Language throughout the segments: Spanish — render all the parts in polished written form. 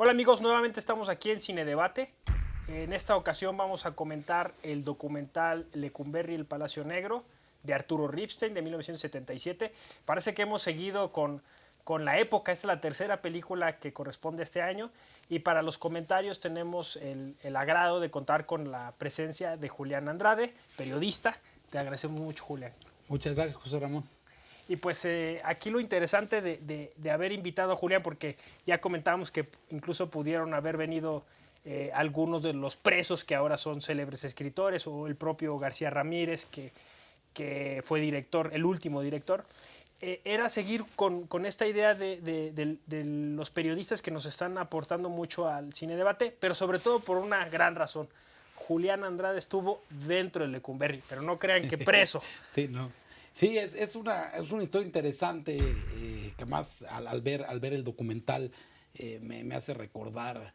Hola amigos, nuevamente estamos aquí en Cine Debate. En esta ocasión vamos a comentar el documental Lecumberri y el Palacio Negro de Arturo Ripstein de 1977. Parece que hemos seguido con la época, esta es la tercera película que corresponde a este año y para los comentarios tenemos el agrado de contar con la presencia de Julián Andrade, periodista. Te agradecemos mucho, Julián. Muchas gracias, José Ramón. Y pues aquí lo interesante de haber invitado a Julián, porque ya comentábamos que incluso pudieron haber venido algunos de los presos que ahora son célebres escritores, o el propio García Ramírez, que fue director, el último director, era seguir con esta idea de los periodistas que nos están aportando mucho al cine debate, pero sobre todo por una gran razón. Julián Andrade estuvo dentro del Lecumberri, pero no crean que preso. Sí, no. Sí, es una historia interesante que más al ver el documental me hace recordar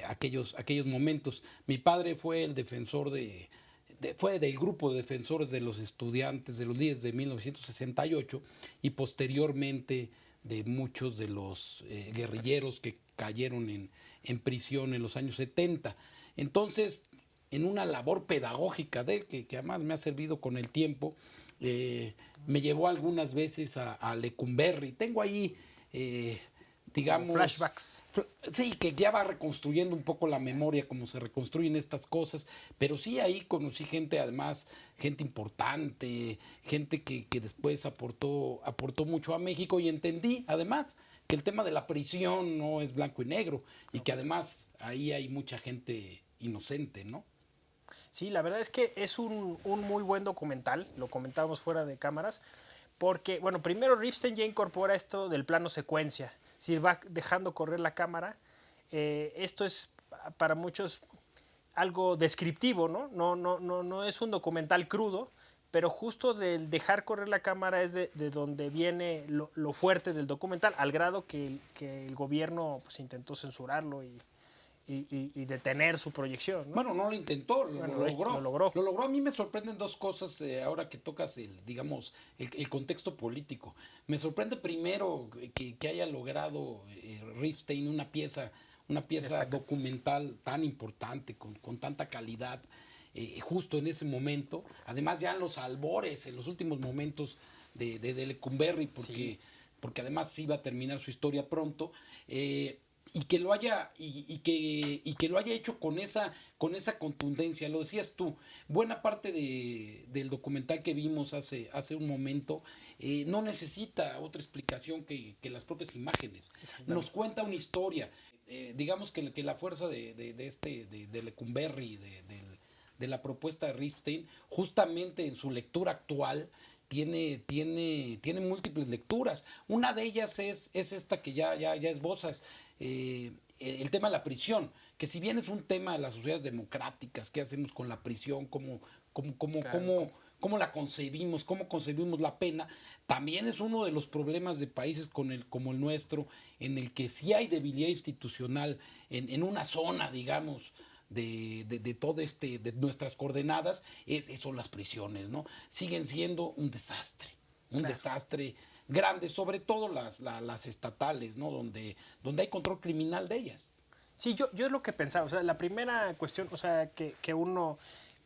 aquellos momentos. Mi padre fue el defensor fue del grupo de defensores de los estudiantes, de los líderes de 1968 y posteriormente de muchos de los guerrilleros que cayeron en prisión en los años 70. Entonces, en una labor pedagógica de él, que además me ha servido con el tiempo, me llevó algunas veces a Lecumberri. Tengo ahí, Como digamos, flashbacks. sí, que ya va reconstruyendo un poco la memoria, como se reconstruyen estas cosas, pero sí ahí conocí gente, además, gente importante, gente que después aportó mucho a México y entendí, además, que el tema de la prisión no es blanco y negro y que además ahí hay mucha gente inocente, ¿no? Sí, la verdad es que es un muy buen documental, lo comentábamos fuera de cámaras, porque, bueno, primero Ripstein ya incorpora esto del plano secuencia, si va dejando correr la cámara, esto es para muchos algo descriptivo, ¿no? No es un documental crudo, pero justo del dejar correr la cámara es de donde viene lo fuerte del documental, al grado que el gobierno pues, intentó censurarlo y detener su proyección, ¿no? Bueno, no lo intentó, lo, Bueno, lo logró. lo logró. Lo logró. A mí me sorprenden dos cosas ahora que tocas digamos, el contexto político. Me sorprende primero que haya logrado Ripstein una pieza Destaca. documental tan importante, con tanta calidad, justo en ese momento. Además, ya en los albores, en los últimos momentos de Lecumberri, Sí, porque además iba a terminar su historia pronto. Y que lo haya hecho con esa contundencia. Lo decías tú, buena parte del documental que vimos hace un momento no necesita otra explicación que las propias imágenes. Nos exactamente. cuenta una historia. Digamos que la fuerza de Lecumberri, de la propuesta de Ripstein, justamente en su lectura actual, tiene múltiples lecturas. Una de ellas es esta que ya esbozas, el tema de la prisión, que si bien es un tema de las sociedades democráticas, ¿qué hacemos con la prisión? Cómo, cómo, Claro, cómo, cómo la concebimos? ¿Cómo concebimos la pena? También es uno de los problemas de países como el nuestro, en el que sí hay debilidad institucional en una zona, digamos, de todo de nuestras coordenadas, son las prisiones, ¿no? Siguen siendo un claro. desastre grande, sobre todo las estatales, ¿no? Donde hay control criminal de ellas. Sí, yo es lo que pensaba, o sea, la primera cuestión, o sea, que uno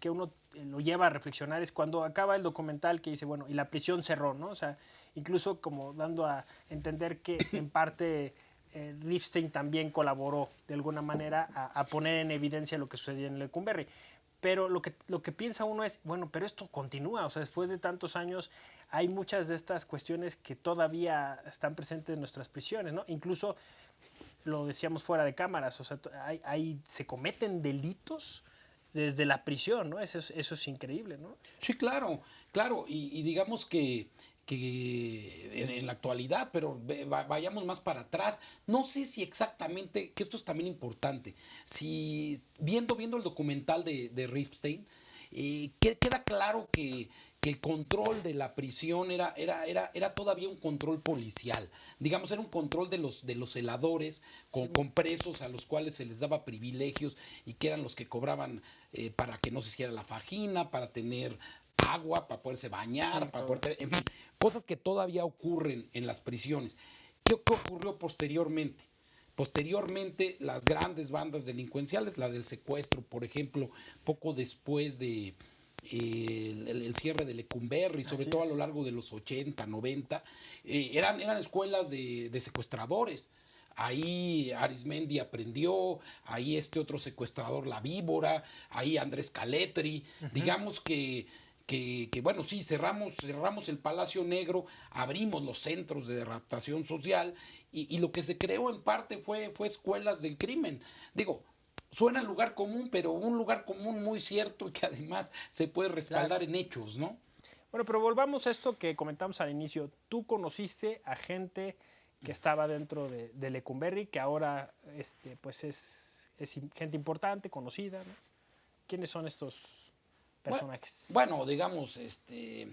lo lleva a reflexionar es cuando acaba el documental que dice, bueno, y la prisión cerró, ¿no? O sea, incluso como dando a entender que en parte Ripstein también colaboró de alguna manera a poner en evidencia lo que sucedía en Lecumberri. Pero lo que piensa uno es, bueno, pero esto continúa, o sea, después de tantos años hay muchas de estas cuestiones que todavía están presentes en nuestras prisiones, ¿no? Incluso lo decíamos fuera de cámaras, o sea, se cometen delitos desde la prisión, ¿no? Eso es increíble, ¿no? Sí, claro, claro, y digamos que en la actualidad, pero vayamos más para atrás, no sé si exactamente, que esto es también importante, si viendo el documental de Ripstein, queda claro que el control de la prisión era todavía un control policial, digamos, era un control de los celadores Sí, con presos a los cuales se les daba privilegios y que eran los que cobraban para que no se hiciera la fajina, para tener agua, para poderse sí, bañar, para todo. poder tener, en fin, cosas que todavía ocurren en las prisiones. ¿Qué ocurrió posteriormente? Posteriormente, las grandes bandas delincuenciales, la del secuestro, por ejemplo, poco después de el cierre de Lecumberri, sobre Así todo a lo es. largo de los 80, 90, eran escuelas de secuestradores. Ahí Arismendi aprendió, ahí este otro secuestrador, La Víbora, ahí Andrés Caletri. Ujú. Digamos que bueno, sí, cerramos el Palacio Negro, abrimos los centros de adaptación social y lo que se creó en parte fue escuelas del crimen. Digo, suena lugar común, pero un lugar común muy cierto y que además se puede Claro. respaldar en hechos, ¿no? Bueno, pero volvamos a esto que comentamos al inicio. Tú conociste a gente que estaba dentro de Lecumberri, que ahora pues es gente importante, conocida, ¿no? ¿Quiénes son estos personajes? Bueno, digamos, de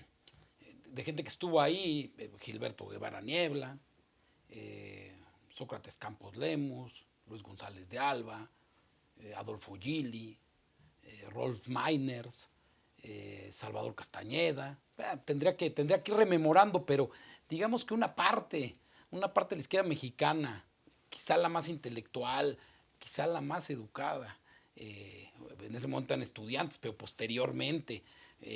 gente que estuvo ahí, Gilberto Guevara Niebla, eh, Sócrates Campos Lemos, Luis González de Alba, Adolfo Gili, Rolf Miners, Salvador Castañeda. Tendría que ir rememorando, pero digamos que una parte de la izquierda mexicana, quizá la más intelectual, quizá la más educada, en ese momento eran estudiantes, pero posteriormente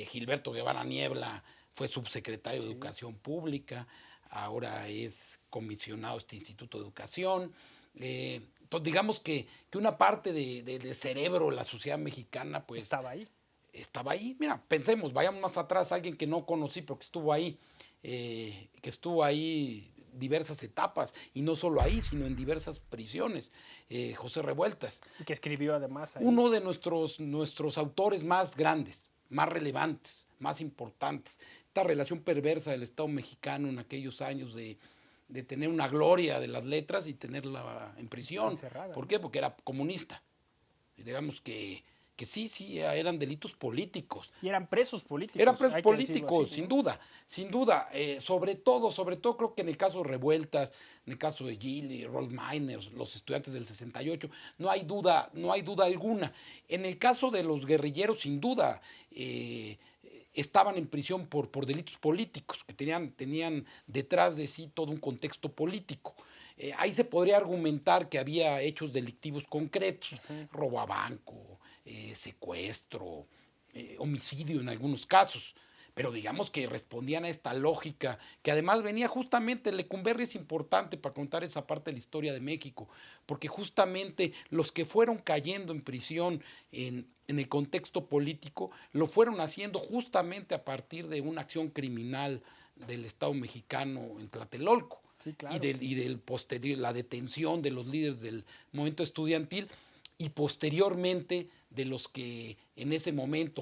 Gilberto Guevara Niebla fue subsecretario de Sí. Educación Pública, ahora es comisionado de este Instituto de Educación. Entonces digamos que una parte del cerebro de la sociedad mexicana pues Estaba ahí. estaba ahí. Mira, pensemos, vayamos más atrás, alguien que no conocí pero que estuvo ahí diversas etapas, y no solo ahí, sino en diversas prisiones, José Revueltas, Y que escribió además ahí. uno de nuestros autores más grandes, más relevantes, más importantes. Esta relación perversa del Estado mexicano en aquellos años de tener una gloria de las letras y tenerla en prisión. Encerrada, ¿Por ¿no? qué? Porque era comunista. Y digamos que sí, eran delitos políticos. Y eran presos Eran políticos, presos hay que decirlo así, políticos, sin ¿no? duda, sin duda. Sobre todo creo que en el caso de Revueltas, en el caso de Gili, Rolf Miners, los estudiantes del 68, no hay duda alguna. En el caso de los guerrilleros, sin duda, estaban en prisión por delitos políticos, que tenían detrás de sí todo un contexto político. Ahí se podría argumentar que había hechos delictivos concretos, Ujú. robo a banco, secuestro, homicidio en algunos casos, pero digamos que respondían a esta lógica, que además venía justamente, Lecumberri es importante para contar esa parte de la historia de México, porque justamente los que fueron cayendo en prisión en el contexto político, lo fueron haciendo justamente a partir de una acción criminal del Estado mexicano en Tlatelolco Sí, y claro. del posterior, la detención de los líderes del movimiento estudiantil y posteriormente de los que en ese momento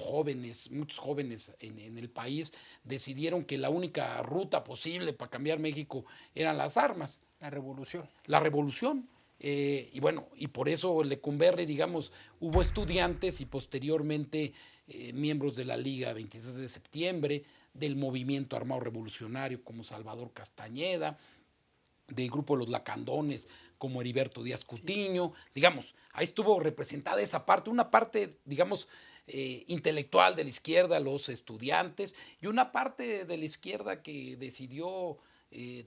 muchos jóvenes en el país decidieron que la única ruta posible para cambiar México eran las armas, La revolución. la revolución. Y bueno, y por eso Lecumberri, digamos, hubo estudiantes y posteriormente miembros de la Liga 26 de septiembre, del movimiento armado revolucionario como Salvador Castañeda, del grupo de los Lacandones como Heriberto Díaz Sí. Cutiño, digamos, ahí estuvo representada esa parte, una parte, digamos, intelectual de la izquierda, los estudiantes, y una parte de la izquierda que decidió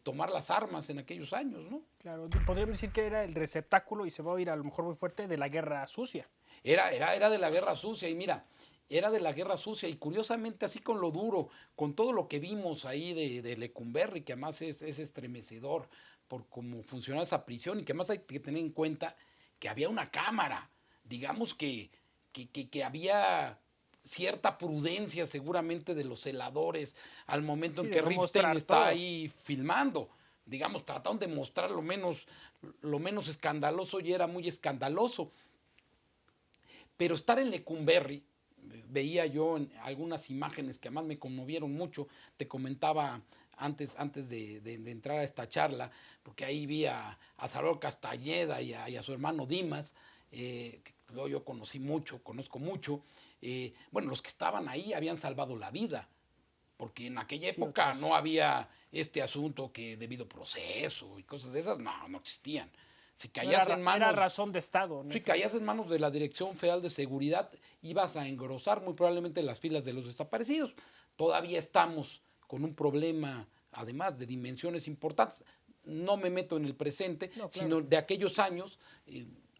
tomar las armas en aquellos años, ¿no? Claro, podríamos decir que era el receptáculo, y se va a oír a lo mejor muy fuerte, de la guerra sucia. Era de la guerra sucia, y mira, era de la guerra sucia, y curiosamente así con lo duro, con todo lo que vimos ahí de Lecumberri, que además es estremecedor por cómo funcionaba esa prisión, y que además hay que tener en cuenta que había una cámara, digamos que había cierta prudencia seguramente de los celadores al momento Sí, en de que no Ripstein mostrar está todo. ahí filmando. Digamos, trataron de mostrar lo menos escandaloso, y era muy escandaloso. Pero estar en Lecumberri, veía yo en algunas imágenes que además me conmovieron mucho, te comentaba antes de entrar a esta charla, porque ahí vi a Salvador Castañeda y a su hermano Dimas, que luego yo conozco mucho. Bueno, los que estaban ahí habían salvado la vida, porque en aquella Sí, época no otros. había este asunto que debido proceso y cosas de esas, no existían. Si No caías en era manos razón de Estado, ¿no? Si caías en manos de la Dirección Federal de Seguridad, ibas a engrosar muy probablemente las filas de los desaparecidos. Todavía estamos con un problema, además de dimensiones importantes. no me meto en el presente, No, sino claro. de aquellos años,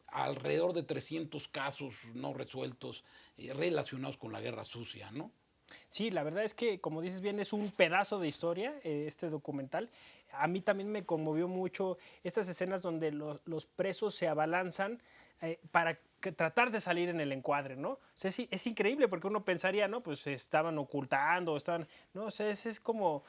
alrededor de 300 casos no resueltos relacionados con la guerra sucia, ¿no? Sí, la verdad es que, como dices bien, es un pedazo de historia este documental. A mí también me conmovió mucho estas escenas donde los presos se abalanzan para tratar de salir en el encuadre, ¿no? O sea, es increíble porque uno pensaría, ¿no? Pues estaban ocultando, estaban... No, o sea, es como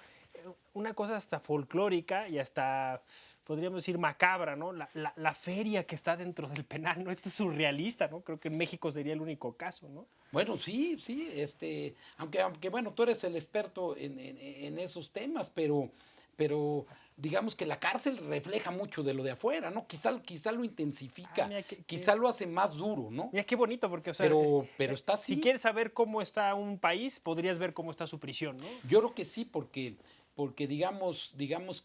una cosa hasta folclórica y hasta, podríamos decir, macabra, ¿no? La feria que está dentro del penal, ¿no? Esto es surrealista, ¿no? Creo que en México sería el único caso, ¿no? Bueno, sí, sí, aunque bueno, tú eres el experto en esos temas, pero digamos que la cárcel refleja mucho de lo de afuera, ¿no? Quizá lo Ah, intensifica, mira, quizá lo hace más duro, ¿no? mira qué bonito, porque, o sea, Pero está si así. quieres saber cómo está un país, podrías ver cómo está su prisión, ¿no? Yo creo que sí, porque digamos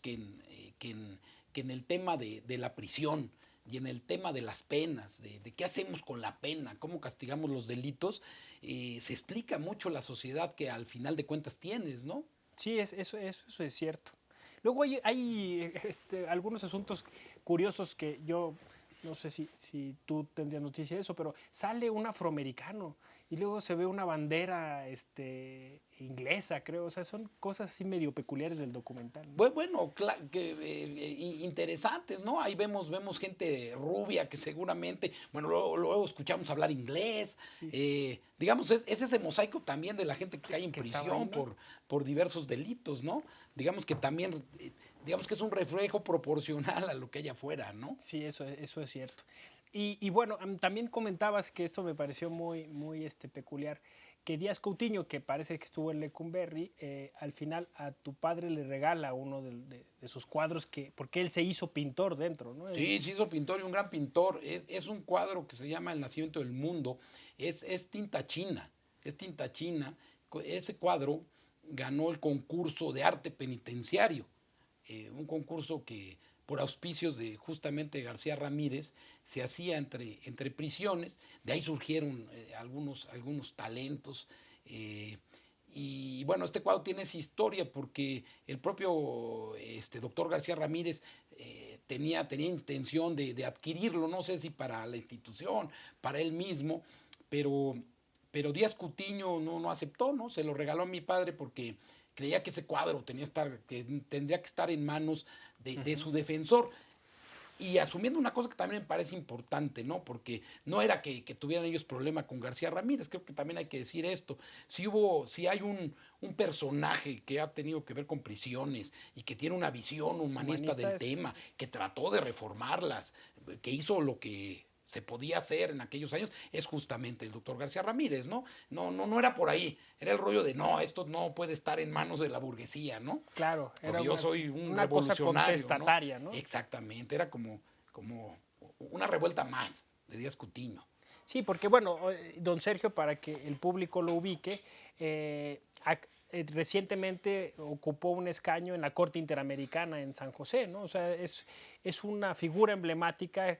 que en el tema de la prisión y en el tema de las penas, de qué hacemos con la pena, cómo castigamos los delitos, se explica mucho la sociedad que al final de cuentas tienes, ¿no? Sí, eso es cierto. Luego hay algunos asuntos curiosos que yo no sé si tú tendrías noticia de eso, pero sale un afroamericano y luego se ve una bandera inglesa, creo. O sea, son cosas así medio peculiares del documental, ¿no? Bueno, interesantes, ¿no? Ahí vemos gente rubia que seguramente, bueno, luego escuchamos hablar inglés, Sí, digamos, es ese mosaico también de la gente que cae en que estaba ahí, prisión ¿no? por diversos delitos, ¿no? Digamos que también, digamos que es un reflejo proporcional a lo que hay afuera, ¿no? Sí, eso es cierto. Y bueno, también comentabas que esto me pareció muy peculiar, que Díaz Coutinho, que parece que estuvo en Lecumberri, al final a tu padre le regala uno de sus cuadros, porque él se hizo pintor dentro, ¿no? Sí, se hizo pintor y un gran pintor. Es un cuadro que se llama El nacimiento del mundo. Es tinta china. Es tinta china. Ese cuadro ganó el concurso de arte penitenciario. Un concurso que por auspicios de justamente García Ramírez se hacía entre prisiones. De ahí surgieron algunos talentos. Y bueno, este cuadro tiene esa historia porque el propio doctor García Ramírez tenía intención de adquirirlo, no sé si para la institución, para él mismo, pero, pero Díaz Cutiño no aceptó, ¿no? Se lo regaló a mi padre porque creía que ese cuadro que tendría que estar en manos de su defensor. Y asumiendo una cosa que también me parece importante, ¿no? Porque no era que tuvieran ellos problema con García Ramírez, creo que también hay que decir esto. Si hay un personaje que ha tenido que ver con prisiones y que tiene una visión humanista Humanista del es... tema, que trató de reformarlas, que hizo lo que se podía hacer en aquellos años, es justamente el doctor García Ramírez, ¿no? No era por ahí, era el rollo de no, esto no puede estar en manos de la burguesía, ¿no? Claro, era Porque yo soy un una cosa revolucionario, ¿no? contestataria, ¿no? Exactamente, era como una revuelta más de Díaz Cutiño. Sí, porque bueno, don Sergio, para que el público lo ubique, recientemente ocupó un escaño en la Corte Interamericana en San José, ¿no? O sea, es una figura emblemática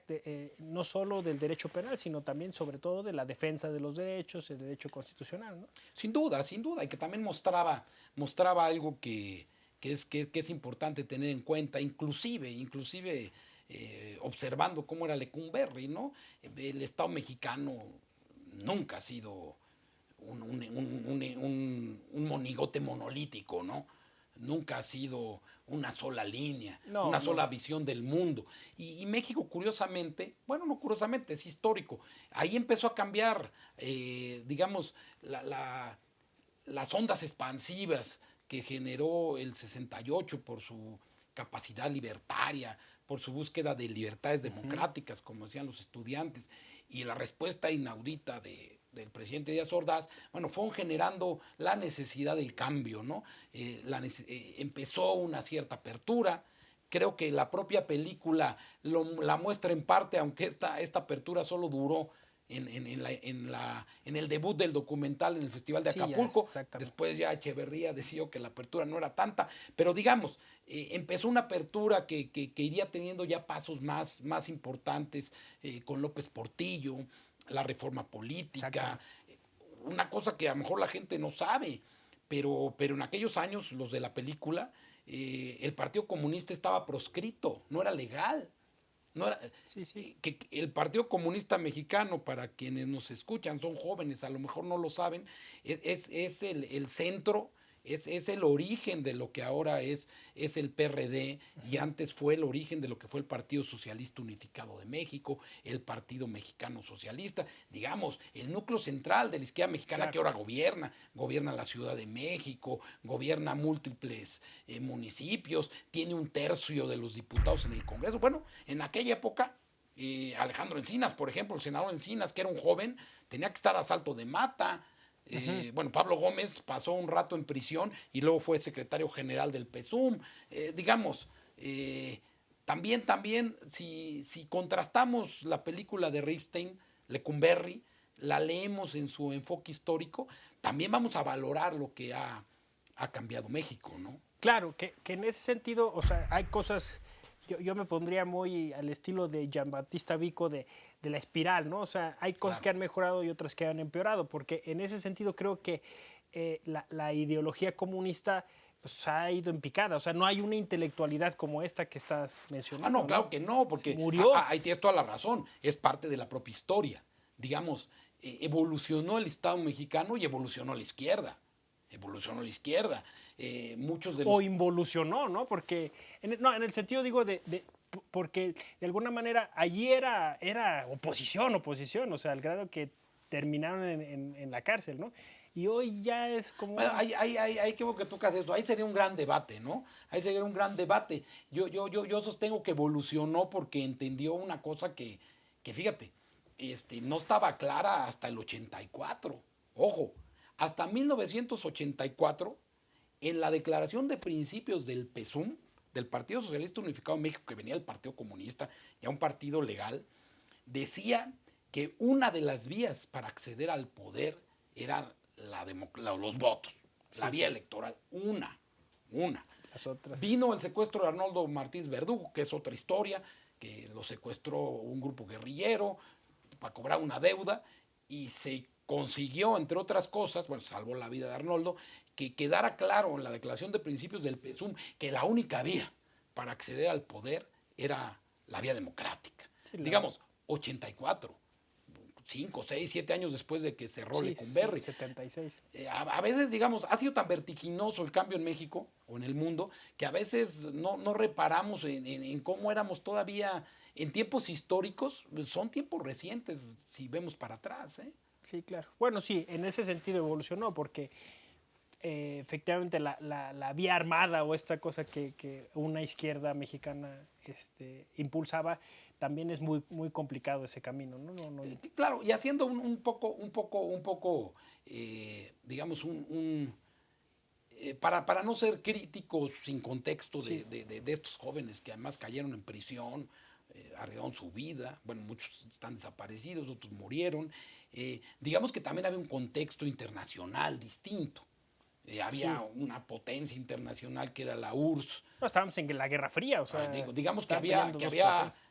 no solo del derecho penal, sino también, sobre todo, de la defensa de los derechos, el derecho constitucional, ¿no? Sin duda, y que también mostraba algo que es importante tener en cuenta, inclusive observando cómo era Lecumberri, ¿no? El Estado mexicano nunca ha sido un monigote monolítico, ¿no? Nunca ha sido una sola línea, No, una sola no. visión del mundo. Y México, curiosamente, bueno, no curiosamente, es histórico. Ahí empezó a cambiar, digamos, las ondas expansivas que generó el 68 por su capacidad libertaria, por su búsqueda de libertades democráticas, como decían los estudiantes, y la respuesta inaudita del presidente Díaz Ordaz, bueno, fueron generando la necesidad del cambio, ¿no? Empezó una cierta apertura. Creo que la propia película la muestra en parte, aunque esta apertura solo duró en el debut del documental en el Festival de Sí, ya, Acapulco. exactamente. Después ya Echeverría decidió que la apertura no era tanta, pero digamos, empezó una apertura que iría teniendo ya pasos más importantes con López Portillo, la reforma política, Exactamente. una cosa que a lo mejor la gente no sabe, pero en aquellos años, los de la película, el Partido Comunista estaba proscrito, no era legal. No era, Sí, sí. que el Partido Comunista Mexicano, para quienes nos escuchan, son jóvenes, a lo mejor no lo saben, es el centro, es el origen de lo que ahora es el PRD, y antes fue el origen de lo que fue el Partido Socialista Unificado de México, el Partido Mexicano Socialista, digamos, el núcleo central de la izquierda mexicana, Claro. que ahora gobierna la Ciudad de México, gobierna múltiples municipios, tiene un tercio de los diputados en el Congreso. Bueno, en aquella época, Alejandro Encinas, por ejemplo, el senador Encinas, que era un joven, tenía que estar a salto de mata. Bueno, Pablo Gómez pasó un rato en prisión y luego fue secretario general del PESUM. Digamos, también si contrastamos la película de Ripstein, Lecumberri, la leemos en su enfoque histórico, también vamos a valorar lo que ha cambiado México, ¿no? Claro, que en ese sentido, o sea, hay cosas, yo me pondría muy al estilo de Giambattista Vico de la espiral, ¿no? O sea, hay cosas Claro. que han mejorado y otras que han empeorado, porque en ese sentido creo que la ideología comunista pues, ha ido en picada, o sea, no hay una intelectualidad como esta que estás mencionando, No, claro que no, Se porque murió. ahí tienes toda la razón, es parte de la propia historia. Digamos, evolucionó el Estado mexicano y evolucionó la izquierda. Evolucionó la izquierda. Muchos de O los... involucionó, ¿no? Porque, no, en el sentido digo porque de alguna manera allí era oposición, o sea, al grado que terminaron en la cárcel, ¿no? Y hoy ya es como... Bueno, hay que tocas eso. Ahí sería un gran debate, ¿no? Ahí sería un gran debate. Yo sostengo que evolucionó porque entendió una cosa que fíjate, no estaba clara hasta el 84. Ojo, hasta 1984, en la declaración de principios del PESUM, del Partido Socialista Unificado de México, que venía del Partido Comunista, ya un partido legal, decía que una de las vías para acceder al poder era los votos, la vía electoral, una. Las otras. Vino el secuestro de Arnoldo Martínez Verdugo, que es otra historia, que lo secuestró un grupo guerrillero para cobrar una deuda y se consiguió, entre otras cosas, bueno, salvó la vida de Arnoldo, que quedara claro en la declaración de principios del PESUM que la única vía para acceder al poder era la vía democrática. Sí, Digamos, 84, 5, 6, 7 años después de que cerró sí, Lecumberri. 76. A veces, digamos, ha sido tan vertiginoso el cambio en México o en el mundo que a veces no reparamos en cómo éramos todavía en tiempos históricos. Son tiempos recientes si vemos para atrás, ¿eh? Sí, claro. Bueno, sí, en ese sentido evolucionó porque efectivamente la vía armada o esta cosa que una izquierda mexicana impulsaba, también es muy, muy complicado ese camino, ¿no? Claro, y haciendo un poco, digamos, para no ser críticos sin contexto Sí. de estos jóvenes que además cayeron en prisión, arriesgaron su vida, bueno, muchos están desaparecidos, otros murieron. Digamos que también había un contexto internacional distinto. Había Sí. una potencia internacional que era la URSS. No, estábamos en la Guerra Fría, o sea, Digamos que estaban peleando que dos había potencias.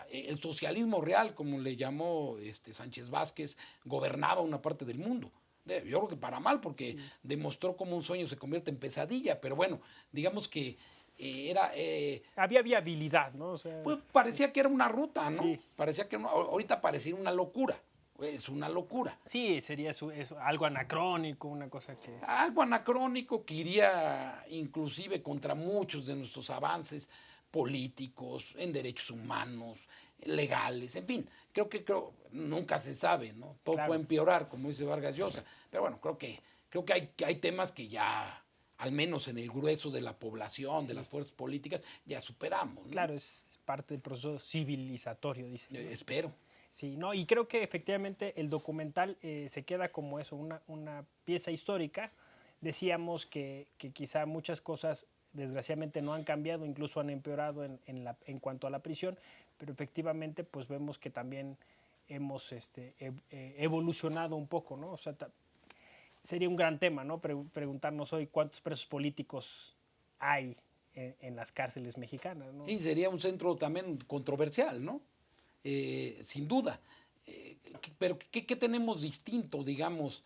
el socialismo real, como le llamó Sánchez Vázquez, gobernaba una parte del mundo. Yo creo que para mal, porque Sí. demostró cómo un sueño se convierte en pesadilla, pero bueno, digamos que era... Había viabilidad, ¿no? O sea, pues parecía que era una ruta, ¿no? Sí. Parecía que ahorita pareciera una locura. Es una locura. sí, sería algo anacrónico, una cosa que... Algo anacrónico que iría inclusive contra muchos de nuestros avances políticos, en derechos humanos, legales, en fin, creo nunca se sabe, ¿no? Todo Claro. puede empeorar, como dice Vargas Llosa, pero bueno, creo que hay temas que ya, al menos en el grueso de la población, de las fuerzas políticas, ya superamos, ¿no? Claro, es parte del proceso civilizatorio, dice. ¿no? Espero. Sí, no, y creo que efectivamente el documental se queda como eso, una pieza histórica. Decíamos que quizá muchas cosas desgraciadamente no han cambiado, incluso han empeorado en cuanto a la prisión, pero efectivamente pues vemos que también hemos evolucionado un poco, ¿no? O sea, sería un gran tema, ¿no? Preguntarnos hoy cuántos presos políticos hay en las cárceles mexicanas, ¿no? Y sería un centro también controversial, ¿no? Sin duda. Pero ¿qué tenemos distinto, digamos,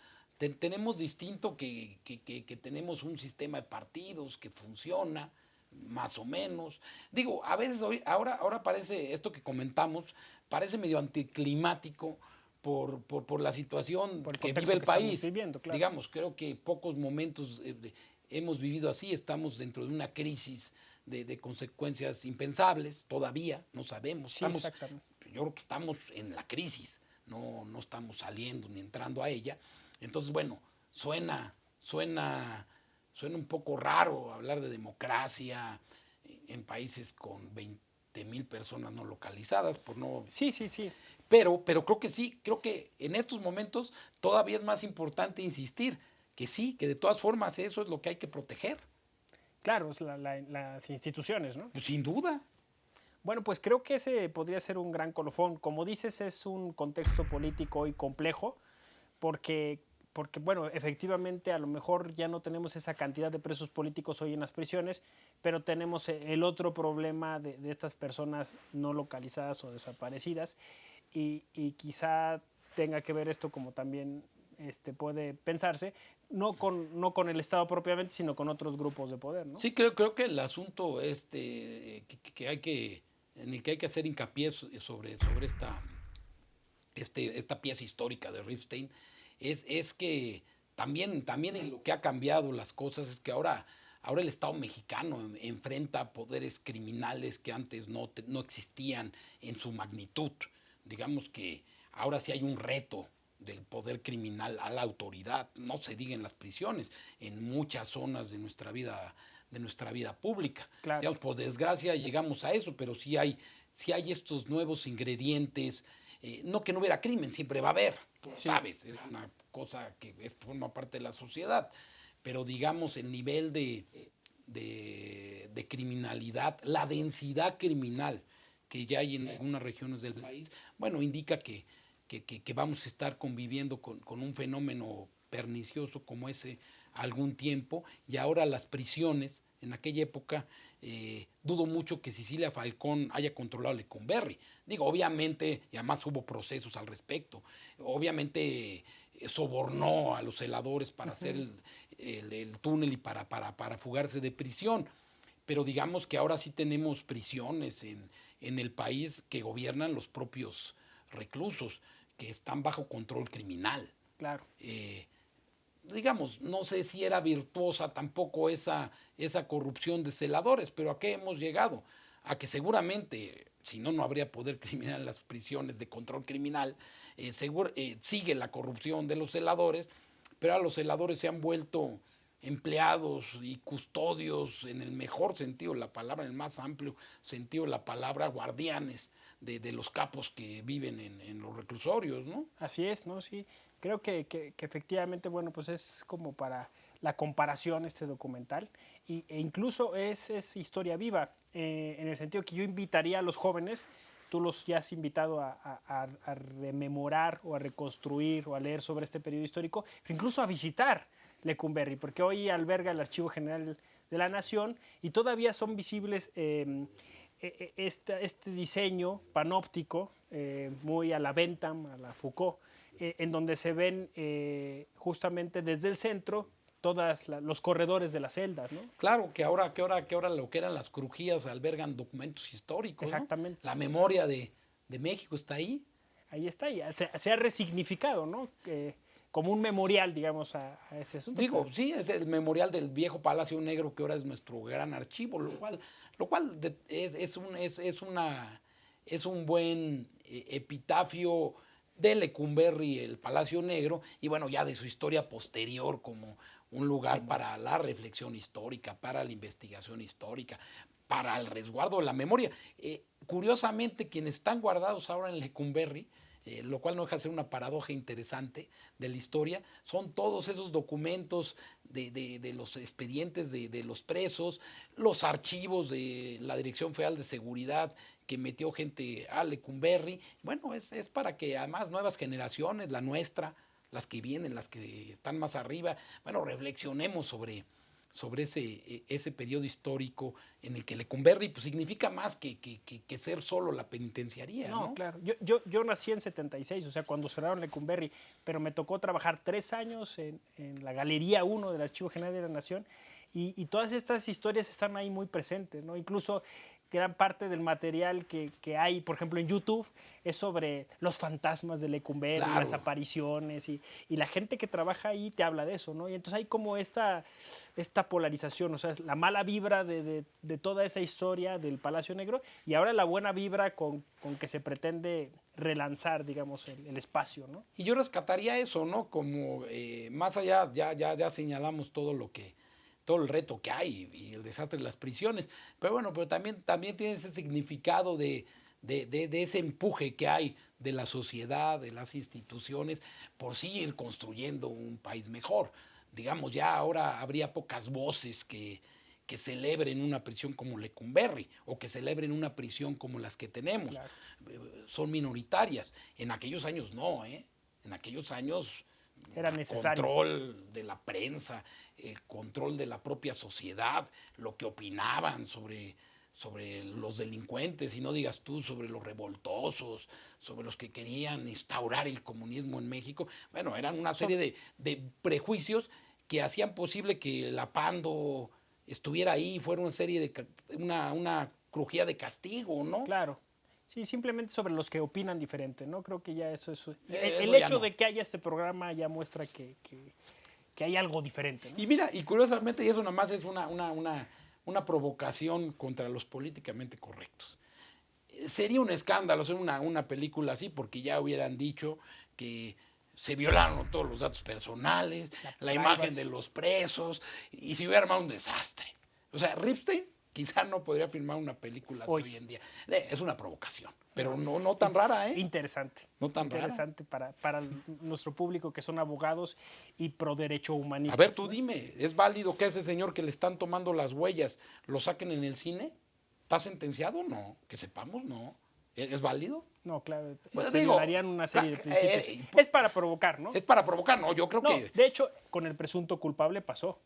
tenemos distinto que tenemos un sistema de partidos que funciona, más o menos. Digo, a veces ahora parece, esto que comentamos, parece medio anticlimático por la situación Por el que contexto vive el que estamos país. viviendo, claro. Digamos, creo que pocos momentos hemos vivido así, estamos dentro de una crisis de consecuencias impensables, todavía, no sabemos. Sí, exactamente. Yo creo que estamos en la crisis, no estamos saliendo ni entrando a ella. Entonces, bueno, suena un poco raro hablar de democracia en países con 20,000 personas no localizadas, por no... Sí, sí, sí. Pero creo que sí, creo que en estos momentos todavía es más importante insistir que sí, que de todas formas eso es lo que hay que proteger. Claro, es las instituciones, ¿no? Pues sin duda. Bueno, pues creo que ese podría ser un gran colofón. Como dices, es un contexto político hoy complejo, porque, bueno, efectivamente a lo mejor ya no tenemos esa cantidad de presos políticos hoy en las prisiones, pero tenemos el otro problema de estas personas no localizadas o desaparecidas, y quizá tenga que ver esto, como también puede pensarse, no con el Estado propiamente, sino con otros grupos de poder, ¿no? Sí, creo que el asunto en el que hay que hacer hincapié sobre esta pieza histórica de Ripstein es que también en lo que ha cambiado las cosas es que ahora el Estado mexicano enfrenta poderes criminales que antes no existían en su magnitud. Digamos que ahora sí hay un reto del poder criminal a la autoridad, no se diga en las prisiones, en muchas zonas de nuestra vida pública. Claro. Digamos, por desgracia llegamos a eso, pero sí hay estos nuevos ingredientes. No que no hubiera crimen, siempre va a haber, tú lo sabes, es una cosa que forma parte de la sociedad, pero digamos el nivel de criminalidad, la densidad criminal que ya hay en algunas regiones del país, bueno, indica que vamos a estar conviviendo con un fenómeno pernicioso como ese algún tiempo, y ahora las prisiones, en aquella época, dudo mucho que Cecilia Falcón haya controlado Lecumberri. Digo, obviamente, y además hubo procesos al respecto, obviamente sobornó a los celadores para hacer el túnel y para fugarse de prisión, pero digamos que ahora sí tenemos prisiones en el país que gobiernan los propios reclusos, que están bajo control criminal. Claro. Digamos, no sé si era virtuosa tampoco esa corrupción de celadores, pero ¿a qué hemos llegado? A que seguramente, si no habría poder criminal en las prisiones de control criminal, sigue la corrupción de los celadores, pero ahora los celadores se han vuelto empleados y custodios en el mejor sentido de la palabra, en el más amplio sentido de la palabra, guardianes de los capos que viven en los reclusorios, ¿no? Así es, ¿no? Sí. Creo que efectivamente, bueno, pues es como para la comparación este documental, e incluso es historia viva, en el sentido que yo invitaría a los jóvenes, tú los ya has invitado a rememorar o a reconstruir o a leer sobre este periodo histórico, incluso a visitar Lecumberri, porque hoy alberga el Archivo General de la Nación y todavía son visibles este diseño panóptico, muy a la Bentham, a la Foucault, en donde se ven justamente desde el centro todos los corredores de las celdas, ¿no? Claro, que ahora lo que eran las crujías albergan documentos históricos. Exactamente. ¿No? La memoria de México está ahí. Ahí está, y se ha resignificado, ¿no? Como un memorial, digamos, a ese asunto. Digo, sí, es el memorial del viejo Palacio Negro, que ahora es nuestro gran archivo, lo cual es un buen epitafio de Lecumberri, el Palacio Negro, y bueno, ya de su historia posterior como un lugar para la reflexión histórica, para la investigación histórica, para el resguardo de la memoria. Curiosamente, quienes están guardados ahora en Lecumberri, lo cual no deja de ser una paradoja interesante de la historia, son todos esos documentos de los expedientes de los presos, los archivos de la Dirección Federal de Seguridad que metió gente a Lecumberri. Bueno, es para que además nuevas generaciones, la nuestra, las que vienen, las que están más arriba, bueno, reflexionemos sobre sobre ese periodo histórico en el que Lecumberri pues, significa más que ser solo la penitenciaría, ¿no? No, claro. Yo nací en 76, o sea, cuando cerraron Lecumberri, pero me tocó trabajar 3 años en la Galería 1 del Archivo General de la Nación y todas estas historias están ahí muy presentes, ¿no? Incluso gran parte del material que hay, por ejemplo, en YouTube, es sobre los fantasmas de Lecumberri, Claro. las apariciones, y la gente que trabaja ahí te habla de eso, ¿no? Y entonces hay como esta polarización, o sea, la mala vibra de toda esa historia del Palacio Negro y ahora la buena vibra con que se pretende relanzar, digamos, el espacio, ¿no? Y yo rescataría eso, ¿no? Como más allá, ya señalamos todo el reto que hay y el desastre de las prisiones. Pero bueno, pero también tiene ese significado de ese empuje que hay de la sociedad, de las instituciones, por sí ir construyendo un país mejor. Digamos, ya ahora habría pocas voces que celebren una prisión como Lecumberri o que celebren una prisión como las que tenemos. Claro. Son minoritarias. En aquellos años no, ¿eh? En aquellos años Era necesario. El control de la prensa, el control de la propia sociedad, lo que opinaban sobre los delincuentes, y no digas tú sobre los revoltosos, sobre los que querían instaurar el comunismo en México. Bueno, eran una serie de prejuicios que hacían posible que la Pando estuviera ahí, fuera una serie de una crujía de castigo, ¿no? Claro. Sí, simplemente sobre los que opinan diferente, ¿no? Creo que ya eso es... El Eso ya hecho no. de que haya este programa ya muestra que hay algo diferente, ¿no? Y mira, y curiosamente, y eso nada más es una provocación contra los políticamente correctos. Sería un escándalo hacer una película así, porque ya hubieran dicho que se violaron todos los datos personales, la imagen de los presos, y se hubiera armado un desastre. O sea, Ripstein quizá no podría filmar una película así hoy en día. Es una provocación, pero no tan rara, ¿eh? Interesante. No tan Interesante rara. para nuestro público que son abogados y pro derecho humanista. A ver, tú dime, ¿es válido que a ese señor que le están tomando las huellas lo saquen en el cine? ¿Está sentenciado? No. Que sepamos, no. ¿Es válido? No, claro. Pues se violarían una serie de principios. Es para provocar, ¿no? Es para provocar, no. Yo creo que... De hecho, con el presunto culpable pasó.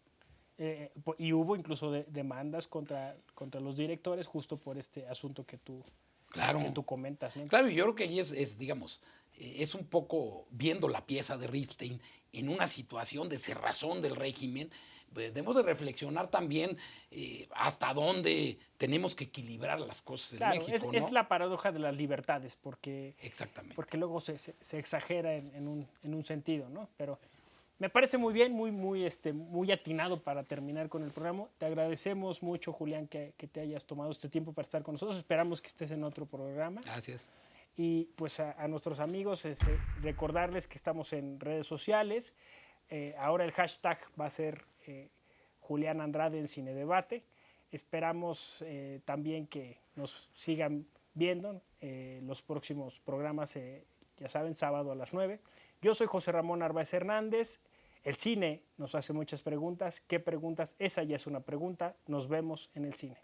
Y hubo incluso demandas contra los directores justo por este asunto que tú comentas, ¿no? Claro, yo creo que ahí es, digamos, es un poco viendo la pieza de Ripstein en una situación de cerrazón del régimen. Debemos de reflexionar también hasta dónde tenemos que equilibrar las cosas en México, ¿no? Es la paradoja de las libertades, porque, exactamente, porque luego se exagera en un sentido, ¿no? Pero me parece muy bien, muy atinado para terminar con el programa. Te agradecemos mucho, Julián, que te hayas tomado este tiempo para estar con nosotros. Esperamos que estés en otro programa. Gracias. Y pues a nuestros amigos recordarles que estamos en redes sociales. Ahora el hashtag va a ser Julián Andrade en Cine Debate. Esperamos también que nos sigan viendo los próximos programas, ya saben, sábado a las 9. Yo soy José Ramón Narváez Hernández. El cine nos hace muchas preguntas. ¿Qué preguntas? Esa ya es una pregunta. Nos vemos en el cine.